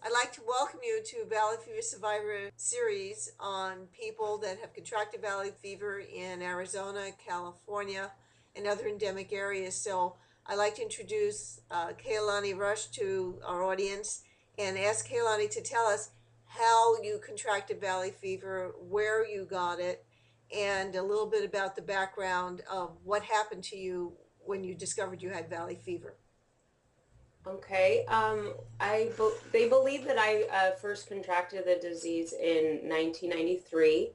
I'd like to welcome you to Valley Fever Survivor series on people that have contracted valley fever in Arizona, California, and other endemic areas. So I'd like to introduce Lani Rush to our audience and ask Lani to tell us how you contracted valley fever, where you got it, and a little bit about the background of what happened to you when you discovered you had valley fever. Okay. They believe that I first contracted the disease in 1993.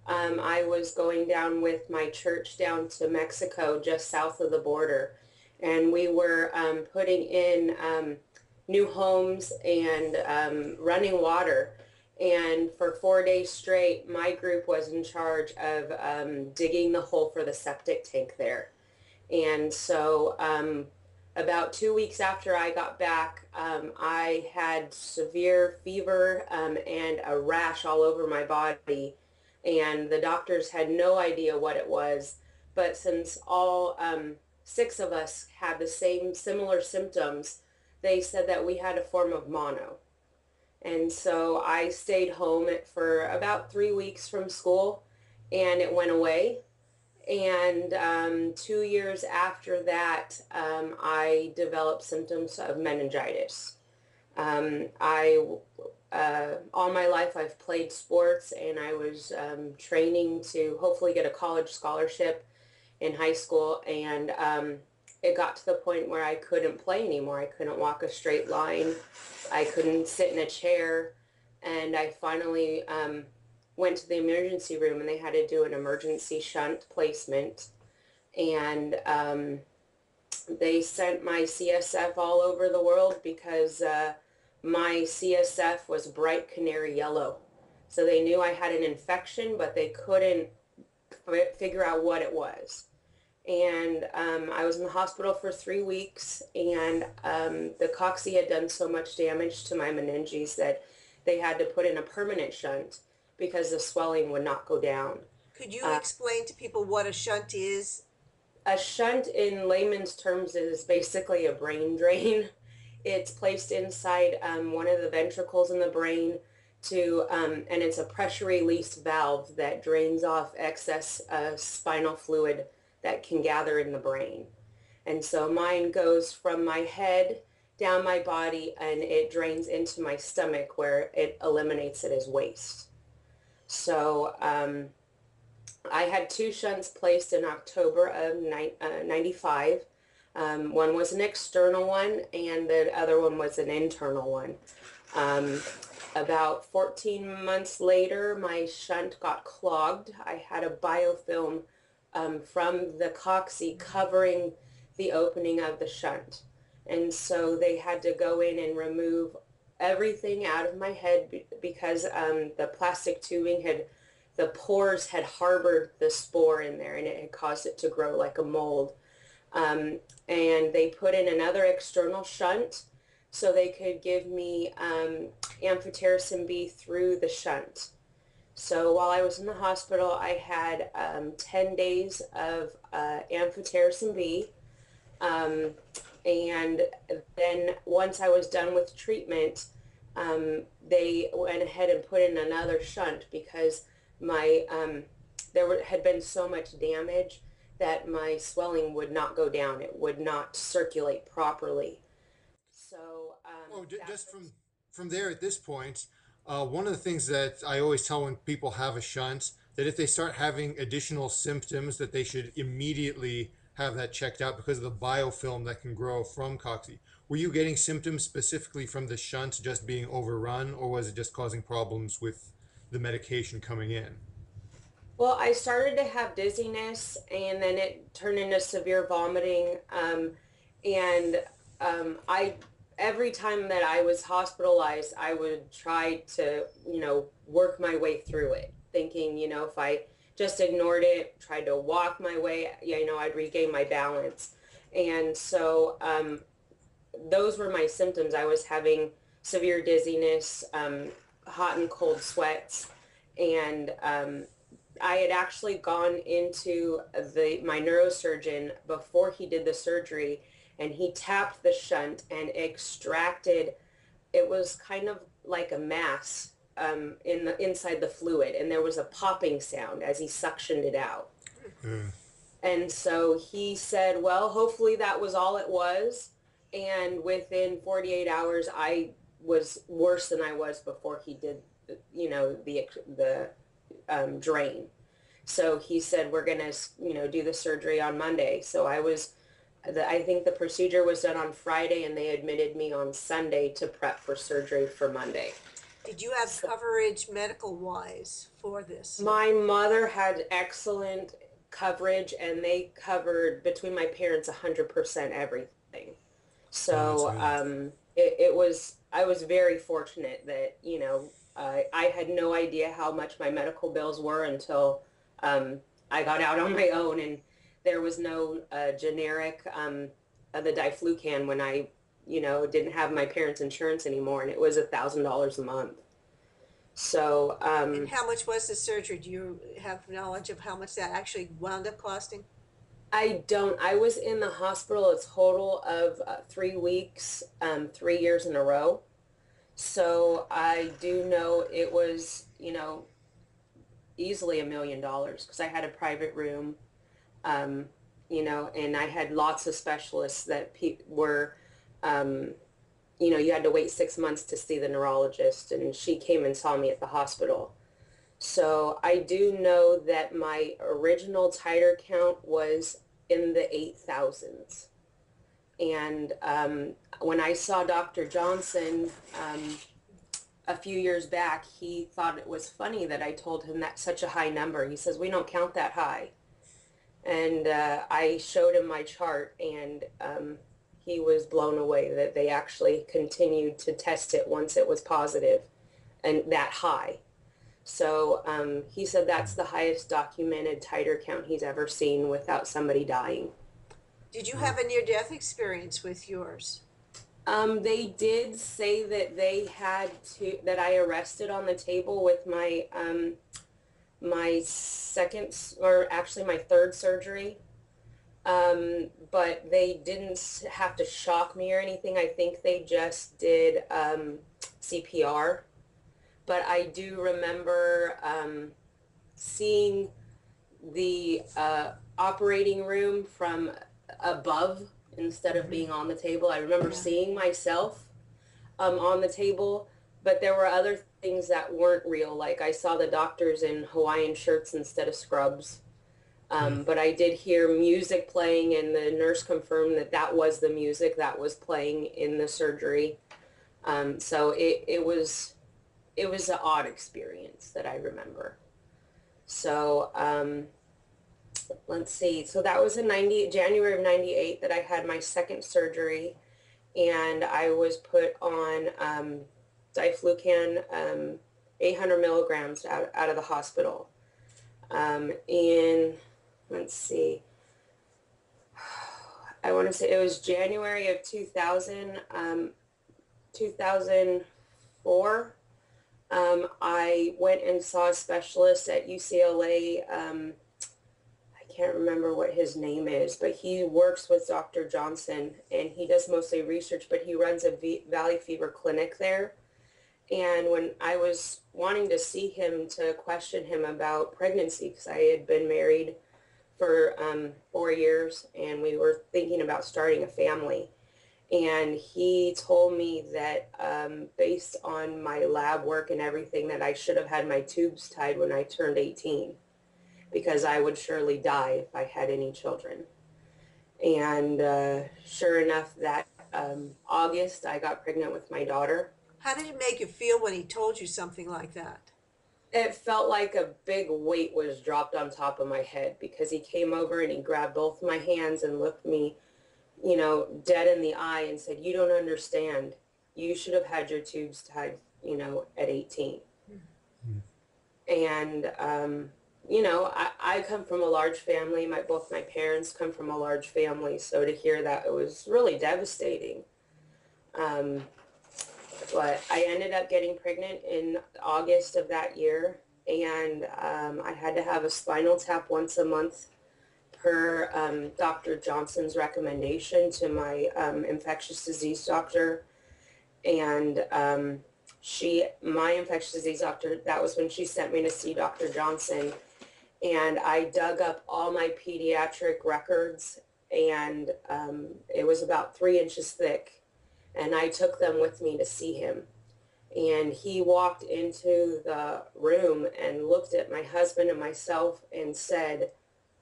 I was going down with my church down to Mexico, just south of the border, and we were putting in new homes and running water. And for 4 days straight, my group was in charge of digging the hole for the septic tank there. And so about 2 weeks after I got back, I had severe fever and a rash all over my body. And the doctors had no idea what it was. But since all six of us had the same similar symptoms, they said that we had a form of mono. And so I stayed home for about 3 weeks from school, and it went away. And 2 years after that, I developed symptoms of meningitis. All my life I've played sports, and I was training to hopefully get a college scholarship in high school. And it got to the point where I couldn't play anymore. I couldn't walk a straight line. I couldn't sit in a chair. And I finally went to the emergency room, and they had to do an emergency shunt placement. And they sent my CSF all over the world because my CSF was bright canary yellow. So they knew I had an infection, but they couldn't figure out what it was. And I was in the hospital for 3 weeks, and the cocci had done so much damage to my meninges that they had to put in a permanent shunt because the swelling would not go down. Could you explain to people what a shunt is? A shunt in layman's terms is basically a brain drain. It's placed inside one of the ventricles in the brain and it's a pressure release valve that drains off excess spinal fluid that can gather in the brain. And so mine goes from my head down my body, and it drains into my stomach where it eliminates it as waste. So I had two shunts placed in October of 95. One was an external one, and the other one was an internal one. About 14 months later, my shunt got clogged. I had a biofilm from the cocci covering the opening of the shunt. And so they had to go in and remove everything out of my head because the plastic tubing the pores had harbored the spore in there, and it had caused it to grow like a mold. And they put in another external shunt so they could give me amphotericin B through the shunt. So while I was in the hospital, I had 10 days of amphotericin B. And then once I was done with treatment, they went ahead and put in another shunt because there had been so much damage that my swelling would not go down. It would not circulate properly. So Well, just from there at this point, one of the things that I always tell when people have a shunt, that if they start having additional symptoms, that they should immediately have that checked out because of the biofilm that can grow from cocci. Were you getting symptoms specifically from the shunt just being overrun, or was it just causing problems with the medication coming in? Well, I started to have dizziness, and then it turned into severe vomiting. And I every time that I was hospitalized, I would try to, work my way through it, thinking, if I just ignored it, tried to walk my way, I'd regain my balance. And so those were my symptoms. I was having severe dizziness, hot and cold sweats, and I had actually gone into my neurosurgeon before he did the surgery, and he tapped the shunt and extracted it was kind of like a mass inside the fluid, and there was a popping sound as he suctioned it out. Mm. And so he said, well, hopefully that was all it was. And within 48 hours, I was worse than I was before he did, the drain. So he said, we're going to, do the surgery on Monday. So I think the procedure was done on Friday, and they admitted me on Sunday to prep for surgery for Monday. Did you have coverage medical-wise for this? My mother had excellent coverage, and they covered, between my parents, 100% everything. So I was very fortunate that, I had no idea how much my medical bills were until I got out on my own, and there was no generic the diflucan when I didn't have my parents' insurance anymore, and it was $1,000 a month. So and how much was the surgery? Do you have knowledge of how much that actually wound up costing? I don't. I was in the hospital a total of 3 weeks, 3 years in a row. So I do know it was, easily $1 million, because I had a private room, and I had lots of specialists that were, you had to wait 6 months to see the neurologist, and she came and saw me at the hospital. So I do know that my original titer count was in the 8,000s. And when I saw Dr. Johnson a few years back, he thought it was funny that I told him that such a high number. He says, we don't count that high. And I showed him my chart, and he was blown away that they actually continued to test it once it was positive and that high. So he said that's the highest documented titer count he's ever seen without somebody dying. Did you have a near-death experience with yours? They did say that that I arrested on the table with my my second, or actually my third surgery. But they didn't have to shock me or anything. I think they just did CPR. But I do remember seeing the operating room from above instead of being on the table. I remember seeing myself on the table, but there were other things that weren't real. Like I saw the doctors in Hawaiian shirts instead of scrubs. But I did hear music playing, and the nurse confirmed that that was the music that was playing in the surgery. So it was an odd experience that I remember. So let's see. So that was in January of 98 that I had my second surgery, and I was put on diflucan 800 milligrams out of the hospital. Let's see, I want to say it was January of 2004. I went and saw a specialist at UCLA. I can't remember what his name is, but he works with Dr. Johnson, and he does mostly research, but he runs a valley fever clinic there. And when I was wanting to see him to question him about pregnancy, because I had been married for 4 years, and we were thinking about starting a family. And he told me that based on my lab work and everything, that I should have had my tubes tied when I turned 18, because I would surely die if I had any children. And sure enough, that August, I got pregnant with my daughter. How did it make you feel when he told you something like that? It felt like a big weight was dropped on top of my head, because he came over and he grabbed both my hands and looked me, dead in the eye and said, you don't understand. You should have had your tubes tied, at 18. Mm-hmm. And, I come from a large family. Both my parents come from a large family. So to hear that, it was really devastating. But I ended up getting pregnant in August of that year, and I had to have a spinal tap once a month per Dr. Johnson's recommendation to my infectious disease doctor. And my infectious disease doctor, that was when she sent me to see Dr. Johnson. And I dug up all my pediatric records, and it was about 3 inches thick. And I took them with me to see him. And he walked into the room and looked at my husband and myself and said,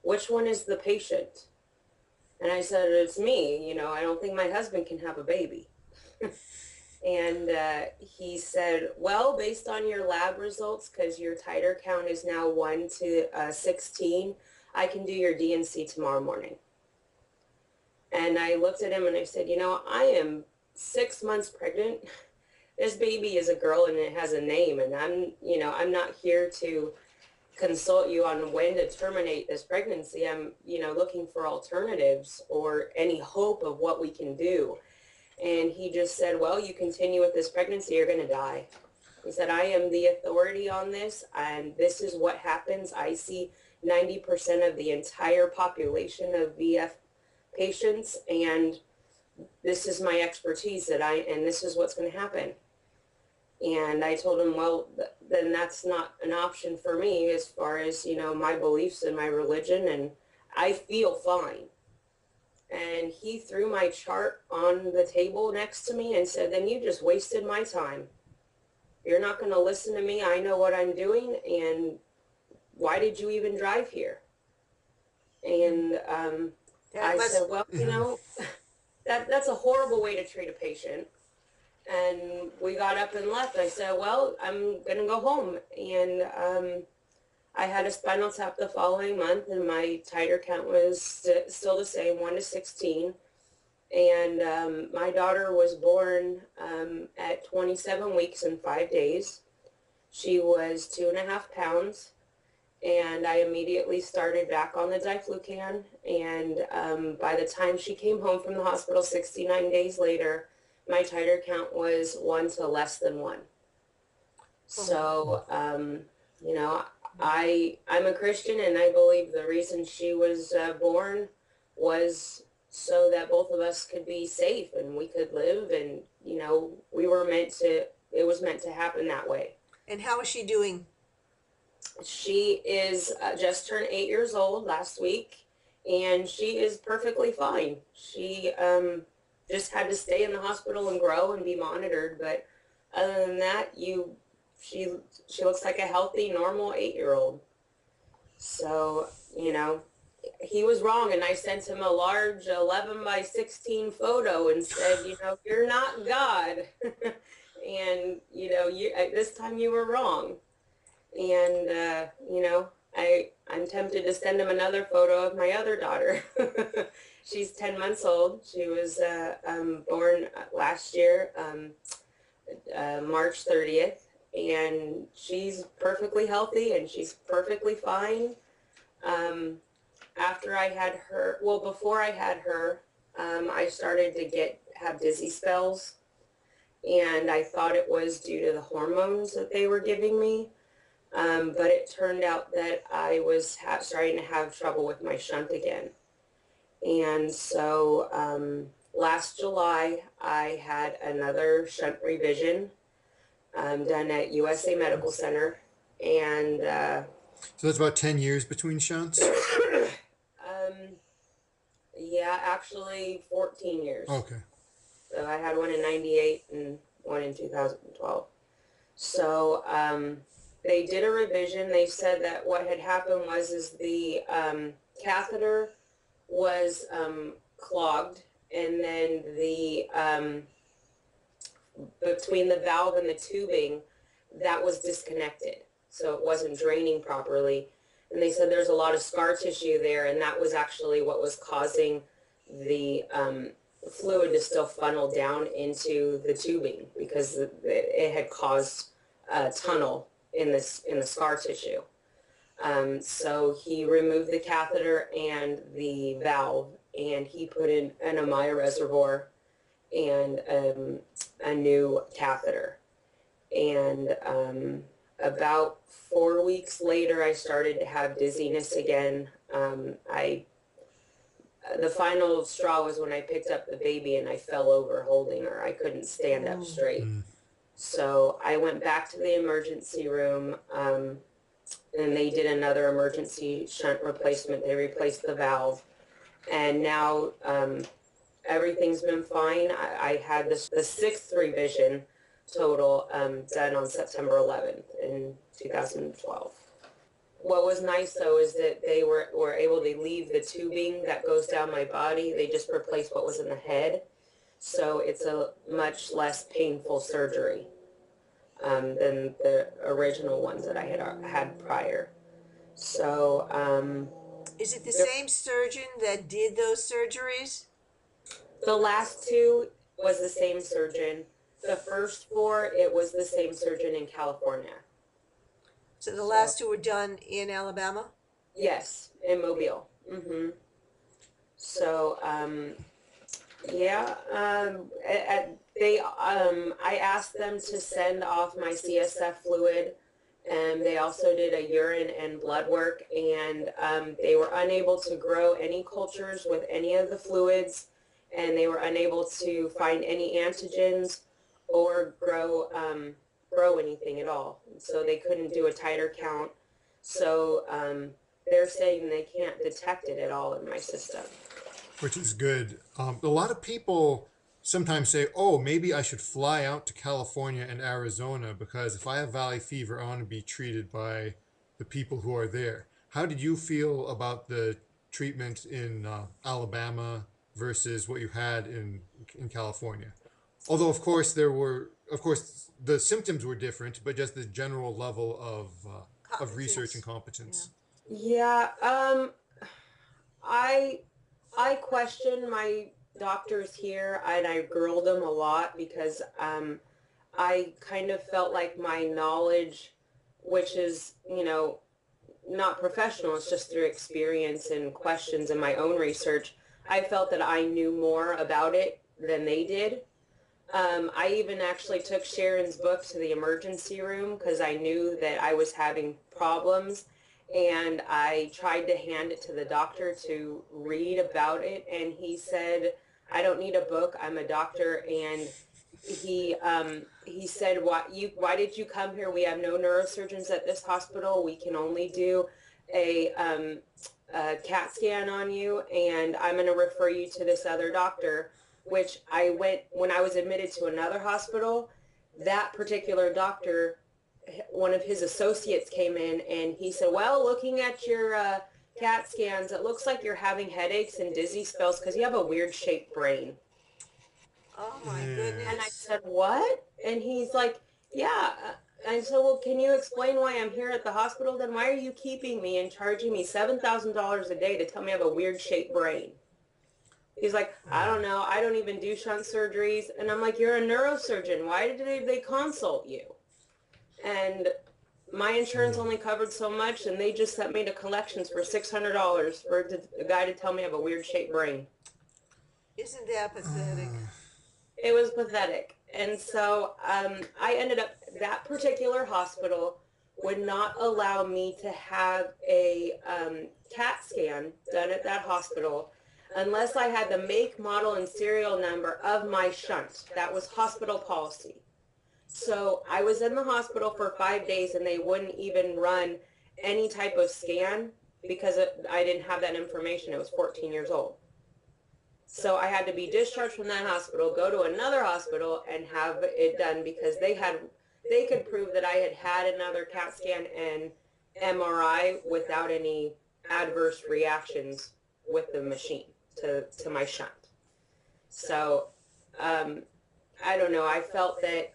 "Which one is the patient?" And I said, "It's me. I don't think my husband can have a baby." And he said, "Well, based on your lab results, because your titer count is now 1 to 16, I can do your DNC tomorrow morning." And I looked at him and I said, "I am 6 months pregnant. This baby is a girl and it has a name, and I'm not here to consult you on when to terminate this pregnancy. I'm, looking for alternatives or any hope of what we can do." And he just said, "Well, you continue with this pregnancy, you're going to die." He said, "I am the authority on this, and this is what happens. I see 90% of the entire population of VF patients, and this is my expertise and this is what's going to happen." And I told him, "Well, then that's not an option for me as far as, my beliefs and my religion, and I feel fine." And he threw my chart on the table next to me and said, "Then you just wasted my time. You're not going to listen to me. I know what I'm doing, and why did you even drive here?" And I said, "Well, that's a horrible way to treat a patient." And we got up and left. I said, "Well, I'm going to go home." And I had a spinal tap the following month, and my titer count was still the same, 1 to 16. And my daughter was born at 27 weeks and 5 days. She was 2.5 pounds. And I immediately started back on the diflucan. And by the time she came home from the hospital 69 days later, my titer count was 1 to less than 1. So, I'm a Christian, and I believe the reason she was born was so that both of us could be safe and we could live, and, it was meant to happen that way. And how is she doing? She is just turned 8 years old last week, and she is perfectly fine. She just had to stay in the hospital and grow and be monitored. But other than that, she looks like a healthy, normal 8-year-old. So, he was wrong, and I sent him a large 11 by 16 photo and said, "You're not God." And, this time you were wrong. And, I'm tempted to send him another photo of my other daughter. She's 10 months old. She was born last year, March 30th. And she's perfectly healthy, and she's perfectly fine. Before I had her, I started to have dizzy spells, and I thought it was due to the hormones that they were giving me. But it turned out that I was starting to have trouble with my shunt again. And so last July, I had another shunt revision done at USA Medical Center. And so that's about 10 years between shunts? Yeah, actually 14 years. Okay. So I had one in 98 and one in 2012. So they did a revision. They said that what had happened is the catheter was clogged, and then the between the valve and the tubing, that was disconnected, so it wasn't draining properly. And they said there's a lot of scar tissue there, and that was actually what was causing the fluid to still funnel down into the tubing, because it had caused a tunnel in the scar tissue. So he removed the catheter and the valve, and he put in an Amaya reservoir and a new catheter. And about 4 weeks later, I started to have dizziness again. the final straw was when I picked up the baby and I fell over holding her. I couldn't stand up straight. So I went back to the emergency room, and they did another emergency shunt replacement. They replaced the valve, and now everything's been fine. I had the sixth revision total done on September 11th in 2012. What was nice though is that they were able to leave the tubing that goes down my body. They just replaced what was in the head. So it's a much less painful surgery than the original ones that I had prior. So Is it the same surgeon that did those surgeries? the last two was the same surgeon. The first four, it was the same surgeon in California. So the last two were done in Alabama? Yes, in Mobile. So, yeah, I asked them to send off my CSF fluid, and they also did a urine and blood work, and they were unable to grow any cultures with any of the fluids, and they were unable to find any antigens or grow anything at all. So they couldn't do a titer count. So they're saying they can't detect it at all in my system. Which is good. A lot of people sometimes say, oh, maybe I should fly out to California and Arizona because if I have valley fever, I want to be treated by the people who are there. How did you feel about the treatment in Alabama versus what you had in California? Although, of course, the symptoms were different, but just the general level of research and competence. Yeah, I question my doctors here, and I grilled them a lot because I kind of felt like my knowledge, which is, not professional, it's just through experience and questions and my own research, I felt that I knew more about it than they did. I even actually took Sharon's book to the emergency room because I knew that I was having problems, and I tried to hand it to the doctor to read about it, and he said, I don't need a book, I'm a doctor. And he said, why did you come here? We have no neurosurgeons at this hospital. We can only do a CAT scan on you, and I'm going to refer you to this other doctor. Which I went, when I was admitted to another hospital, that particular doctor, one of his associates came in and he said, well, looking at your CAT scans, it looks like you're having headaches and dizzy spells because you have a weird shaped brain. Oh my goodness. And I said, what? And he's like, yeah. I said, well, can you explain why I'm here at the hospital? Then why are you keeping me and charging me $7,000 a day to tell me I have a weird shaped brain? He's like, I don't know. I don't even do shunt surgeries. And I'm like, you're a neurosurgeon. Why did they consult you? And my insurance only covered so much, and they just sent me to collections for $600 for a guy to tell me I have a weird shaped brain. Isn't that pathetic? It was pathetic. And so I ended up, that particular hospital would not allow me to have a CAT scan done at that hospital unless I had the make, model, and serial number of my shunt. That was hospital policy. So I was in the hospital for 5 days, and they wouldn't even run any type of scan because I didn't have that information. I was 14 years old. So I had to be discharged from that hospital, go to another hospital, and have it done because they could prove that I had another CAT scan and MRI without any adverse reactions with the machine to my shunt. So I don't know. I felt that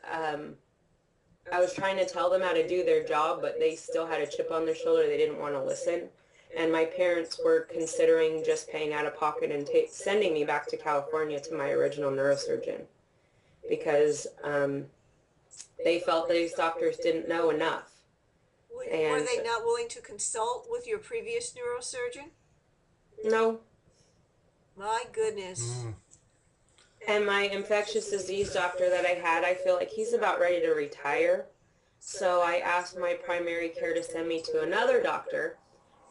I was trying to tell them how to do their job, but they still had a chip on their shoulder. They didn't want to listen. And my parents were considering just paying out of pocket and sending me back to California to my original neurosurgeon because they felt that these doctors didn't know enough. Were they not willing to consult with your previous neurosurgeon? No. My goodness. And my infectious disease doctor that I feel like he's about ready to retire. So I asked my primary care to send me to another doctor.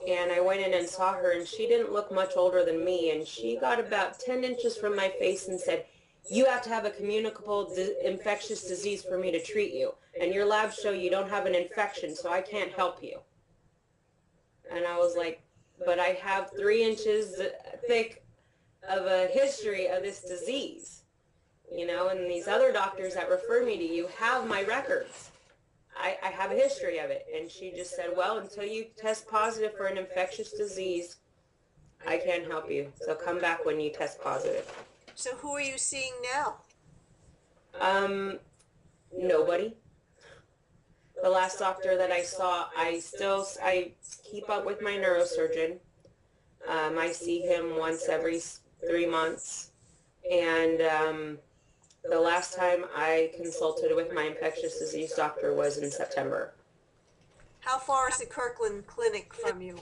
And I went in and saw her, and she didn't look much older than me. And she got about 10 inches from my face and said, "You have to have a communicable infectious disease for me to treat you. And your labs show you don't have an infection, so I can't help you." And I was like, "But I have 3 inches thick of a history of this disease, and these other doctors that refer me to you have my records. I have a history of it." And she just said, "Well, until you test positive for an infectious disease, I can't help you. So come back when you test positive." So who are you seeing now? Nobody. The last doctor that I saw, I keep up with my neurosurgeon. I see him once every 3 months. And the last time I consulted with my infectious disease doctor was in September. How far is the Kirkland Clinic from you?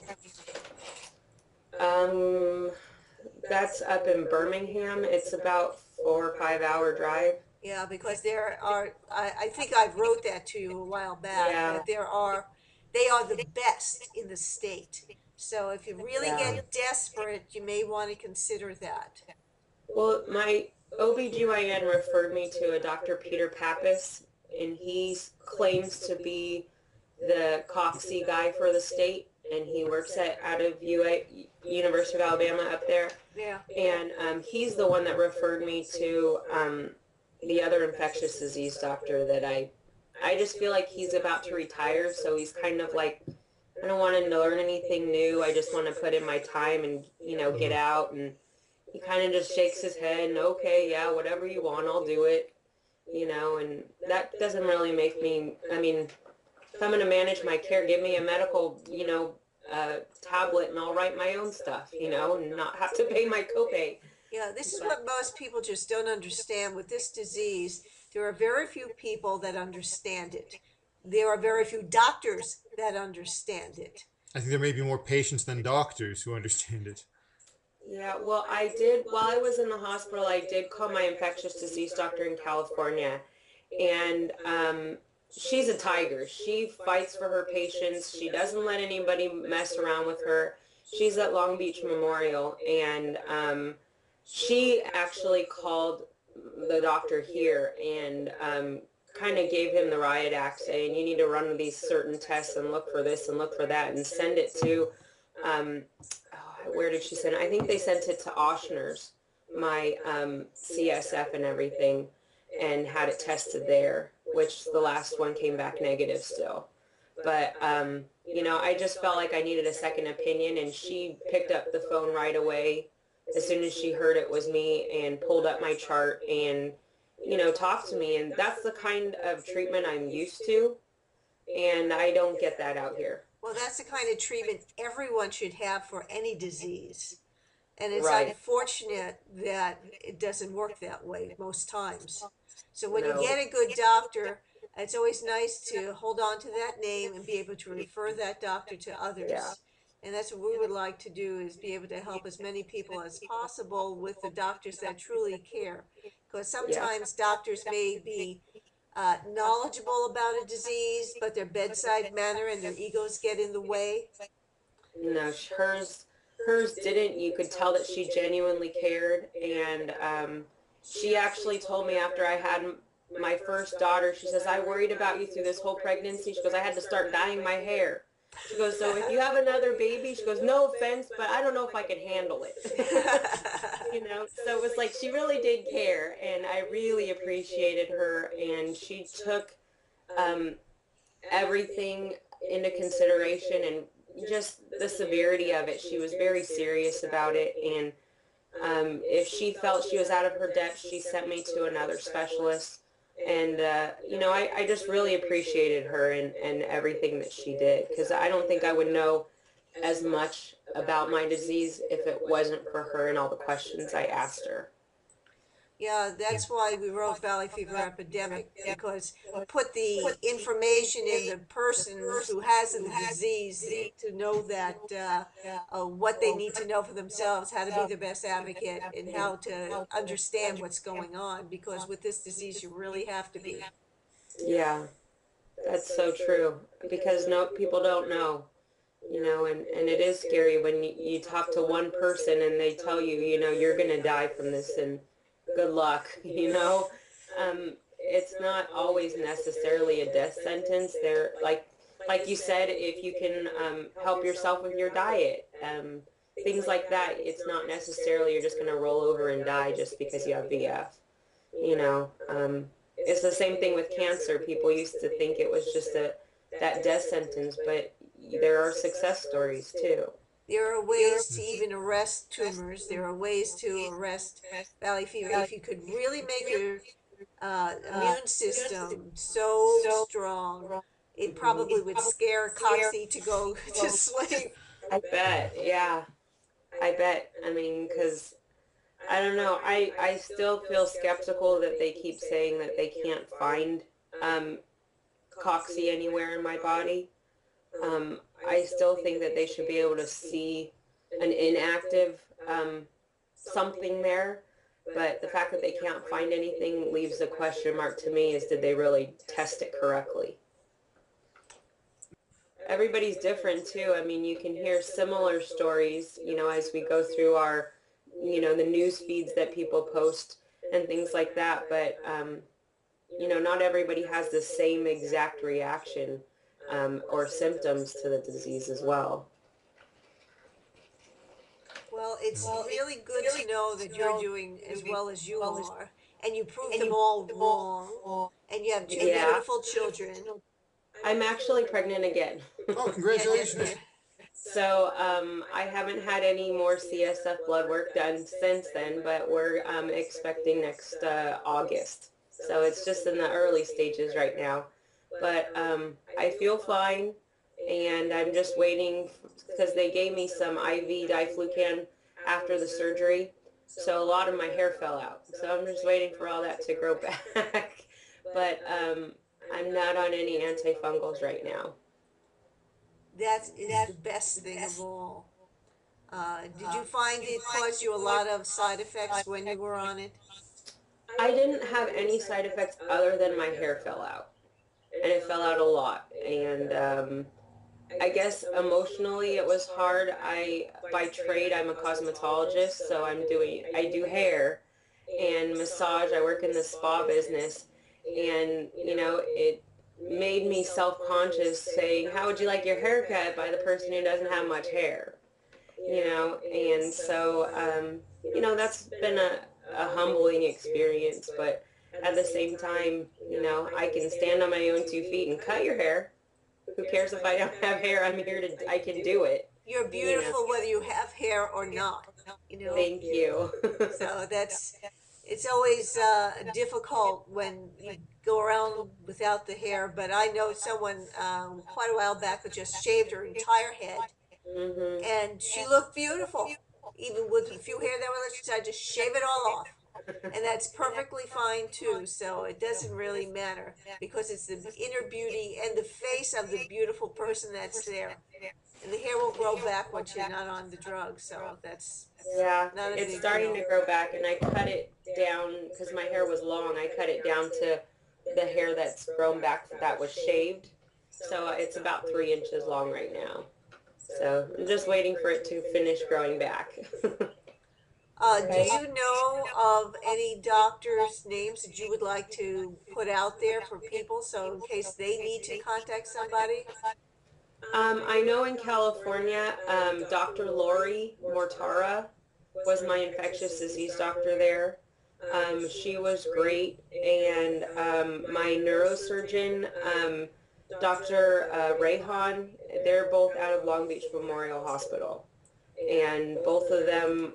That's up in Birmingham. It's about 4 or 5 hour drive. Yeah, because there are, I think I wrote that to you a while back, Yeah. that they are the best in the state. So if you really Yeah. get desperate, you may want to consider that. Well, my OBGYN referred me to a Dr. Peter Pappas, and he claims to be the cocci guy for the state, and he works out of University of Alabama up there. Yeah. And he's the one that referred me to the other infectious disease doctor that I just feel like he's about to retire, so he's kind of like, "I don't want to learn anything new. I just want to put in my time and, get out." And he kind of just shakes his head and, "Okay, yeah, whatever you want, I'll do it." And that doesn't really make me, if I'm going to manage my care, give me a medical, tablet, and I'll write my own stuff, and not have to pay my copay. Yeah, this is what most people just don't understand. With this disease, there are very few people that understand it. There are very few doctors that understand it. I think there may be more patients than doctors who understand it. Yeah, well, while I was in the hospital, I did call my infectious disease doctor in California, and she's a tiger. She fights for her patients. She doesn't let anybody mess around with her. She's at Long Beach Memorial, and she actually called the doctor here and kind of gave him the riot act, saying, "You need to run these certain tests and look for this and look for that," and send it to where did she send it? I think they sent it to Oshner's, my CSF and everything, and had it tested there, which the last one came back negative still. But, I just felt like I needed a second opinion, and she picked up the phone right away as soon as she heard it was me, and pulled up my chart and, talked to me. And that's the kind of treatment I'm used to, and I don't get that out here. Well, that's the kind of treatment everyone should have for any disease. And it's Right. unfortunate that it doesn't work that way most times. So when No. you get a good doctor, it's always nice to hold on to that name and be able to refer that doctor to others. Yeah. And that's what we would like to do, is be able to help as many people as possible with the doctors that truly care. Because sometimes doctors may be knowledgeable about a disease, but their bedside manner and their egos get in the way. No, hers didn't. You could tell that she genuinely cared, and she actually told me after I had my first daughter, she says, "I worried about you through this whole pregnancy." She goes, "I had to start dyeing my hair." She goes, "So if you have another baby," she goes, "no offense, but I don't know if I can handle it." So it was like she really did care, and I really appreciated her, and she took everything into consideration, and just the severity of it. She was very serious about it, and if she felt she was out of her depth, she sent me to another specialist. And I just really appreciated her and everything that she did, because I don't think I would know as much about my disease if it wasn't for her and all the questions I asked her. Yeah, that's why we wrote Valley Fever Epidemic, because we put the information in the person who has the disease to know that what they need to know for themselves, how to be their best advocate, and how to understand what's going on. Because with this disease, you really have to be. Yeah, that's so true, because people don't know. And it is scary when you talk to one person and they tell you, you're going to die from this and good luck, it's not always necessarily a death sentence. They're like you said, if you can help yourself with your diet, things like that, it's not necessarily you're just going to roll over and die just because you have VF. It's the same thing with cancer. People used to think it was just that death sentence, but there are success stories too. There are ways to even arrest tumors. There are ways to arrest valley fever. If you could really make your immune system so strong, it probably would scare Coxie to go to sleep. I bet, yeah, I bet. I mean, because I don't know. I still feel skeptical that they keep saying that they can't find um, Coxie anywhere in my body. I still think that they should be able to see an inactive something there. But the fact that they can't find anything leaves a question mark to me is did they really test it correctly? Everybody's different too. I mean, you can hear similar stories, as we go through our, the news feeds that people post and things like that. But, not everybody has the same exact reaction or symptoms to the disease as well. Well, it's really good to know that you're doing as well as you are, and you proved them all wrong, and you have two Yeah. beautiful children. I'm actually pregnant again. Oh, Yeah, congratulations. So I haven't had any more CSF blood work done since then, but we're expecting next August. So it's just in the early stages right now. But I feel fine, and I'm just waiting because they gave me some IV diflucan after the surgery. So a lot of my hair fell out. So I'm just waiting for all that to grow back. But I'm not on any antifungals right now. that is the best thing of all. Did you find it caused you a lot of side effects when you were on it? I didn't have any side effects other than my hair fell out, and it fell out a lot. And I guess emotionally it was hard. By trade, I'm a cosmetologist, so I do hair and massage. I work in the spa business, and it made me self-conscious saying, "How would you like your hair cut?" by the person who doesn't have much hair, and so that's been a humbling experience, but at the same time, I can stand on my own 2 feet and cut your hair. Who cares if I don't have hair? I can do it. You're beautiful whether you have hair or not, Thank you. So it's always difficult when you go around without the hair. But I know someone quite a while back that just shaved her entire head, hmm and she looked beautiful, even with a few hair that were left. She decided to shave it all off, and that's perfectly fine too. So it doesn't really matter because it's the inner beauty and the face of the beautiful person that's there. And the hair will grow back once you're not on the drug, so that's Yeah, not a it's big starting deal. to grow back, and I cut it down because my hair was long. I cut it down to the hair that's grown back that was shaved. So it's about 3 inches long right now. So I'm just waiting for it to finish growing back. Do you know of any doctors' names that you would like to put out there for people so in case they need to contact somebody? I know in California, Dr. Lori Mortara was my infectious disease doctor there. She was great, and my neurosurgeon, Dr. Rayhan, they're both out of Long Beach Memorial Hospital, and both of them,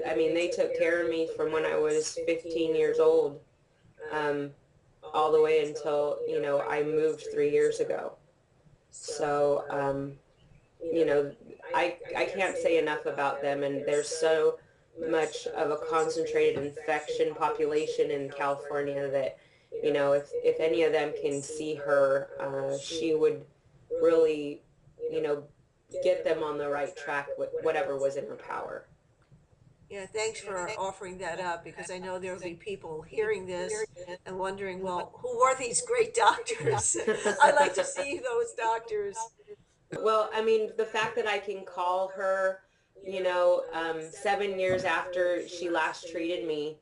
they took care of me from when I was 15 years old, um, all the way until I moved 3 years ago. So you know, I can't say enough about them, and there's so much of a concentrated infection population in California that, if any of them can see her, she would really, you know, get them on the right track with whatever was in her power. Yeah, thanks for offering that up because I know there will be people hearing this and wondering, well, who were these great doctors? I'd like to see those doctors. Well, I mean, the fact that I can call her, 7 years after she last treated me,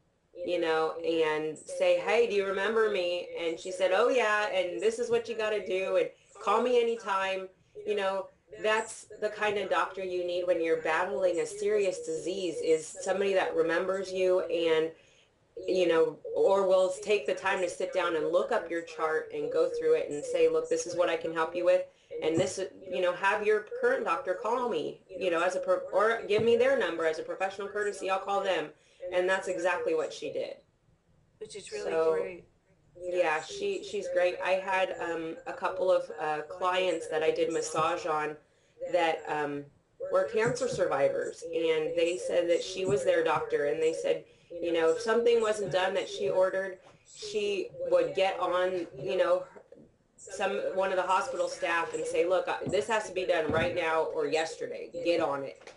and say, hey, do you remember me? And she said, oh, yeah, and this is what you got to do, and call me anytime. You know, that's the kind of doctor you need when you're battling a serious disease, is somebody that remembers you and or will take the time to sit down and look up your chart and go through it and say, look, this is what I can help you with. And this, have your current doctor call me, or give me their number as a professional courtesy. I'll call them. And that's exactly what she did. Which is really So great. yeah, she's great. I had a couple of clients that I did massage on that were cancer survivors, and they said that she was their doctor, and they said, if something wasn't done that she ordered, she would get on, one of the hospital staff and say, look, this has to be done right now or yesterday. Get on it.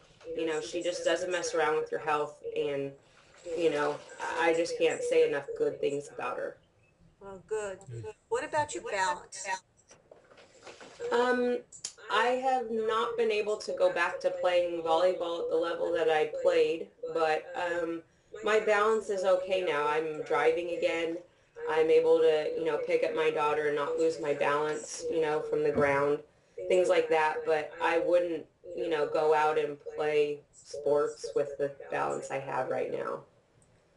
She just doesn't mess around with your health, and you know, I just can't say enough good things about her. Well, good. What about your balance? Um, I have not been able to go back to playing volleyball at the level that I played, but my balance is okay now. I'm driving again. I'm able to, pick up my daughter and not lose my balance, from the ground, things like that. But I wouldn't, go out and play sports with the balance I have right now.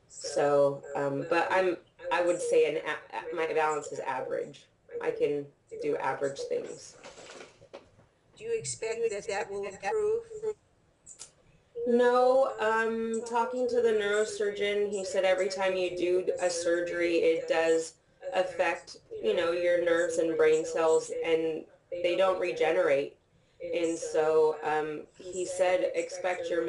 So, but I would say my balance is average. I can do average things. Do you expect that that will improve? No, talking to the neurosurgeon, he said every time you do a surgery, it does affect, your nerves and brain cells, and they don't regenerate. And so he said expect your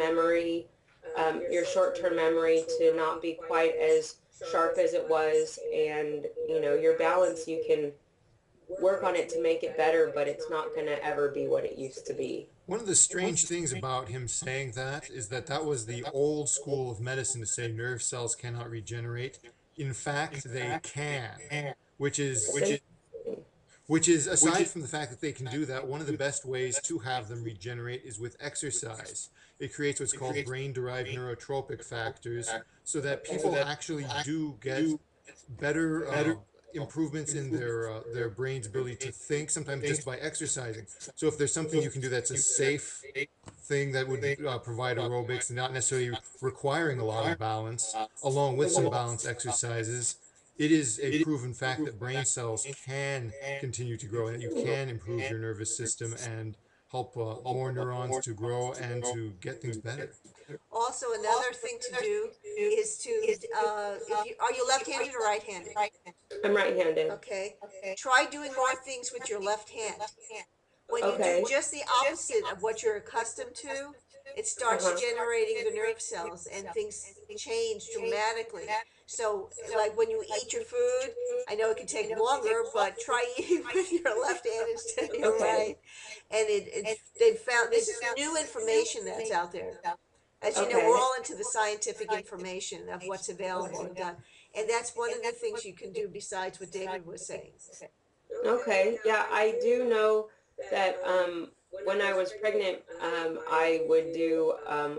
short-term memory to not be quite as sharp as it was, and, your balance, you can work on it to make it better, but it's not going to ever be what it used to be. One of the strange things about him saying that is that that was the old school of medicine to say nerve cells cannot regenerate. In fact, they can, which is Which is which is aside from the fact that they can do that, one of the best ways to have them regenerate is with exercise. It creates what's called brain-derived neurotropic factors, so that people actually do get better improvements in their brain's ability to think, sometimes just by exercising. So if there's something you can do that's a safe thing that would provide aerobics and not necessarily requiring a lot of balance, along with some balance exercises, it is a proven fact that brain cells can continue to grow and that you can improve your nervous system and help more neurons to grow and to get things better. Also, another thing to do is to, if you are you left-handed or right-handed? I'm right-handed. Okay. Try doing more things with your left hand. When you do Okay. just the opposite of what you're accustomed to, it starts Uh-huh. generating the nerve cells and things change dramatically. So, like when you eat your food, I know it can take longer, but try eating with your left hand instead of your Okay. right. And they've found this is new information that's out there. As you know, we're Okay. all into the scientific information of what's available and done. And that's one of the things you can do besides what David was saying. Okay. Yeah, I do know that when I was pregnant, I would do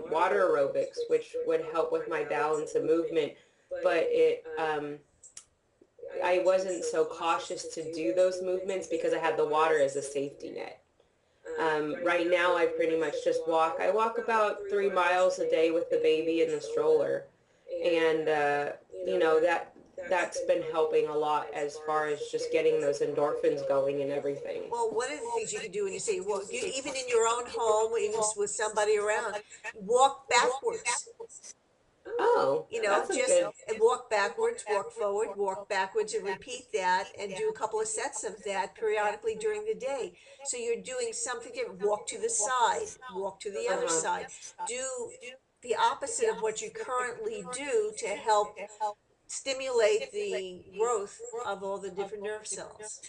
water aerobics, which would help with my balance and movement. But I wasn't so cautious to do those movements because I had the water as a safety net. Right now, I pretty much just walk. I walk about 3 miles a day with the baby in the stroller, and that's been helping a lot as far as just getting those endorphins going and everything. Well, one of the things you can do when you say, well, you, even in your own home, even with somebody around, walk backwards. Oh, You know, that's a just good. and walk backwards, walk forward, walk backwards, and repeat that, and do a couple of sets of that periodically during the day. So you're doing something different. Walk to the side, walk to the other Uh-huh. side. Do the opposite of what you currently do to help stimulate the growth of all the different nerve cells.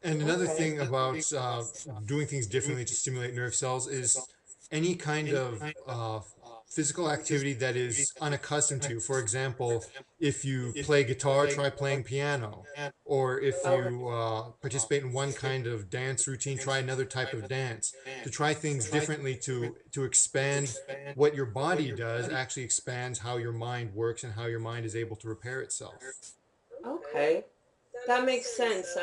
And another thing about doing things differently to stimulate nerve cells is any kind of physical activity that is unaccustomed to. For example, if you play guitar, try playing piano. Or if Okay. you participate in one kind of dance routine, try another type of dance. To try things differently, to expand what your body does actually expands how your mind works and how your mind is able to repair itself. Okay. That makes sense.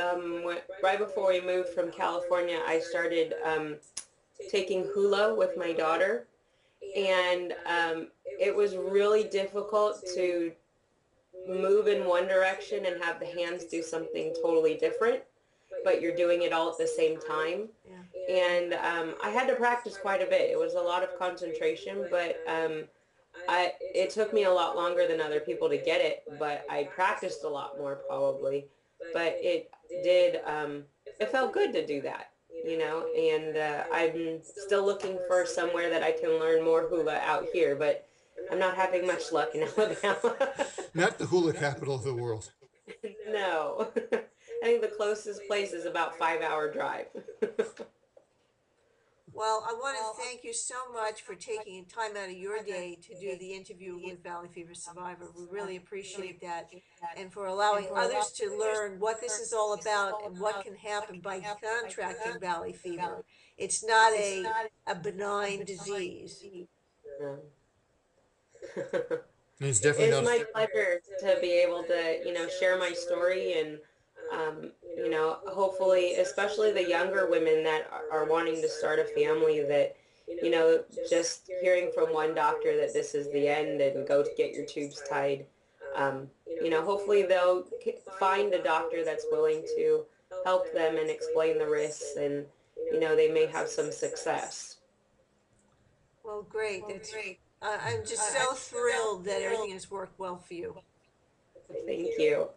Right before we moved from California, I started taking hula with my daughter, and it was really difficult to move in one direction and have the hands do something totally different, but you're doing it all at the same time. Yeah. And I had to practice quite a bit. It was a lot of concentration, but it took me a lot longer than other people to get it, but I practiced a lot more probably. But it felt good to do that, and I'm still looking for somewhere that I can learn more hula out here, but I'm not having much luck in Alabama. Not the hula capital of the world. No. I think the closest place is about 5 hour drive. Well, I want to thank you so much for taking time out of your day to do the interview with Valley Fever Survivor. We really appreciate that. And for allowing others to learn what this is all about and what can happen by contracting Valley Fever. It's not a benign disease. Yeah. And it's definitely It's not. my pleasure to be able to, share my story and, hopefully, especially the younger women that are wanting to start a family that, just hearing from one doctor that this is the end and go to get your tubes tied, hopefully they'll find a doctor that's willing to help them and explain the risks and, they may have some success. Well, great. I'm just so thrilled that everything has worked well for you. Thank you.